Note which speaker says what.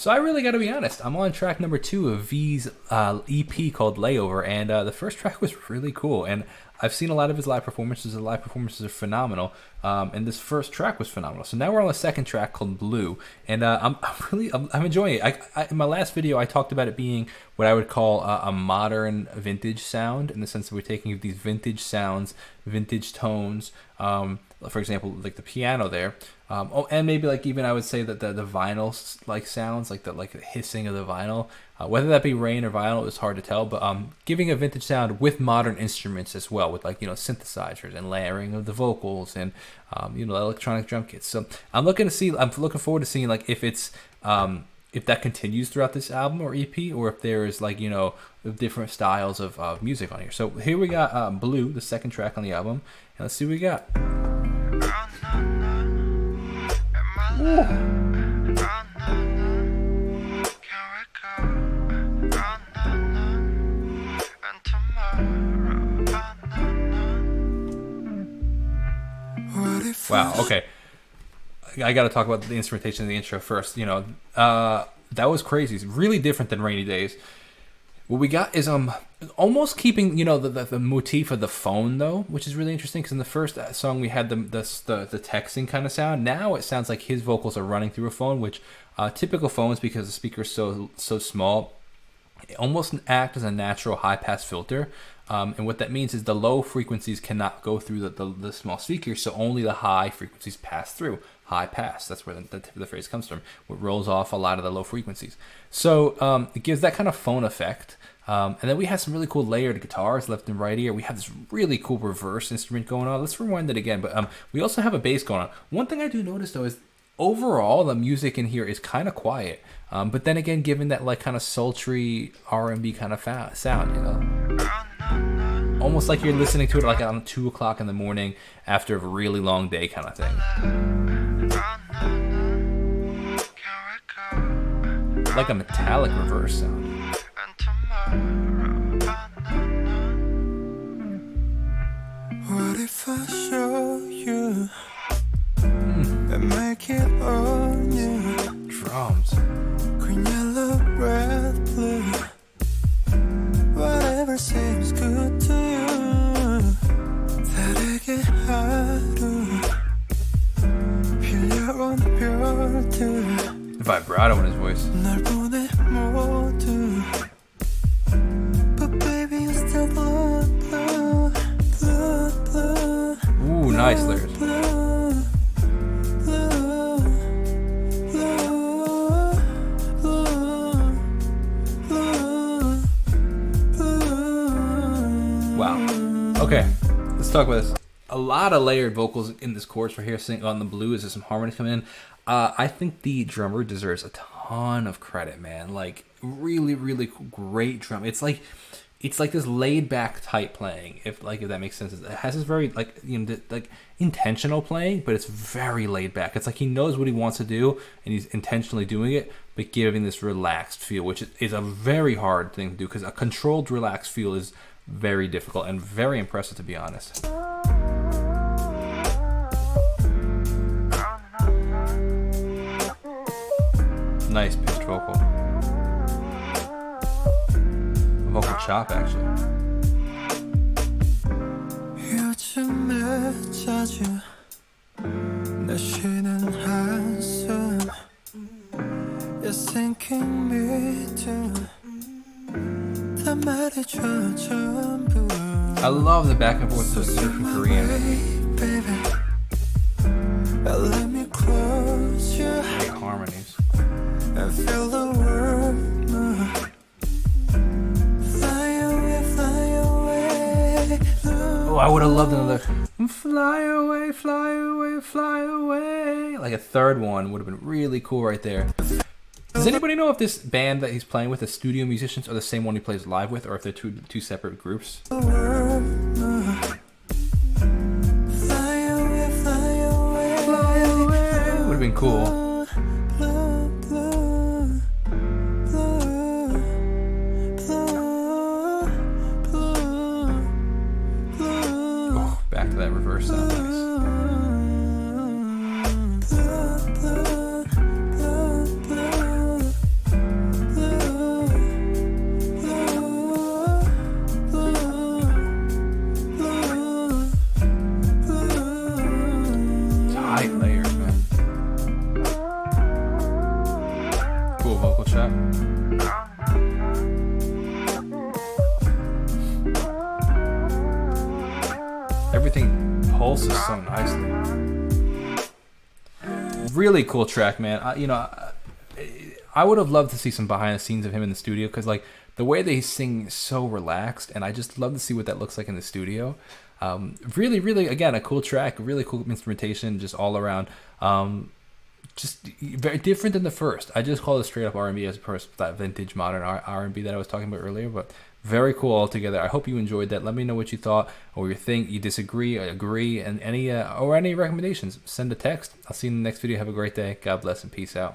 Speaker 1: So I really got to be honest. I'm on track number 2 of V's EP called Layover, and the first track was really cool. And I've seen a lot of his live performances. The live performances are phenomenal, and this first track was phenomenal. So now we're on the second track called Blue, and I'm enjoying it. In my last video, I talked about it being what I would call a modern vintage sound, in the sense that we're taking these vintage sounds, vintage tones. For example, like the piano there, and maybe like even I would say that the vinyl like sounds, like the hissing of the vinyl, whether that be rain or vinyl is hard to tell, but giving a vintage sound with modern instruments as well, with like synthesizers and layering of the vocals and electronic drum kits. So I'm looking forward to seeing like if it's if that continues throughout this album or EP, or if there is like different styles of music on here. So here we got Blue, the second track on the album, and let's see what we got. Ooh. Wow, okay. I got to talk about the instrumentation in the intro first. That was crazy. It's really different than Rainy Days. What we got is almost keeping the motif of the phone though, which is really interesting, because in the first song we had the texting kind of sound. Now it sounds like his vocals are running through a phone, which typical phones, because the speaker is so small, almost act as a natural high pass filter. And what that means is the low frequencies cannot go through the small speaker, so only the high frequencies pass through. High pass, that's where the phrase comes from. It rolls off a lot of the low frequencies. So it gives that kind of phone effect. And then we have some really cool layered guitars left and right here. We have this really cool reverse instrument going on. Let's rewind it again. But we also have a bass going on. One thing I do notice though is overall the music in here is kind of quiet. But then again, given that like kind of sultry R&B kind of sound, almost like you're listening to it like on 2 o'clock in the morning after a really long day kind of thing. Like a metallic reverse sound.
Speaker 2: What if I show you and make it on you?
Speaker 1: Drums.
Speaker 2: Green, yellow, red, blue. Whatever seems good to you. 다르게 하루 빌려온 별들.
Speaker 1: Vibrato in his voice.
Speaker 2: 널 보내 모두. But baby you still blue, blue, blue, blue.
Speaker 1: Ooh, nice layers.
Speaker 2: Blue, blue, blue, blue, blue.
Speaker 1: Wow. Okay, let's talk about this. A lot of layered vocals in this chorus right here. Sing on the Blue as there's some harmonies coming in. I think the drummer deserves a ton of credit, man. Like really, really great drum. It's like this laid back type playing, if that makes sense. It has this very like intentional playing, but it's very laid back. It's like he knows what he wants to do and he's intentionally doing it, but giving this relaxed feel, which is a very hard thing to do, because a controlled relaxed feel is very difficult and very impressive, to be honest. Nice pitched vocal. Vocal chop, actually.
Speaker 2: 요즘에 자주 내 쉬는 한숨. You're sinking me too. 다 말해줘 전부.
Speaker 1: I love the back and forth of Egyptian Korean.
Speaker 2: Baby, let me close your eyes.
Speaker 1: Great harmonies.
Speaker 2: I feel the world move. Fly away, fly away.
Speaker 1: Oh, I would have loved another fly away, fly away, fly away. Like a third one would have been really cool right there. Does anybody know if this band that he's playing with, the studio musicians, are the same one he plays live with, or if they're two separate groups?
Speaker 2: The world move. Fly away, fly away,
Speaker 1: Fly away. Would have been cool.
Speaker 2: Blue, blue, blue, blue, blue, blue.
Speaker 1: Oh, back to that reverse sound. Nice. cool vocal chat. Everything pulses so nicely. Really cool track, man. I would have loved to see some behind the scenes of him in the studio, because like the way they sing is so relaxed, and I just love to see what that looks like in the studio. Really, really, again, a cool track, really cool instrumentation, just all around. Just very different than the first. I just call it straight up R&B as opposed to that vintage modern R&B that I was talking about earlier, but very cool altogether. I hope you enjoyed that. Let me know what you thought, or you think, you disagree, agree, and any recommendations. Send a text. I'll see you in the next video. Have a great day. God bless and peace out.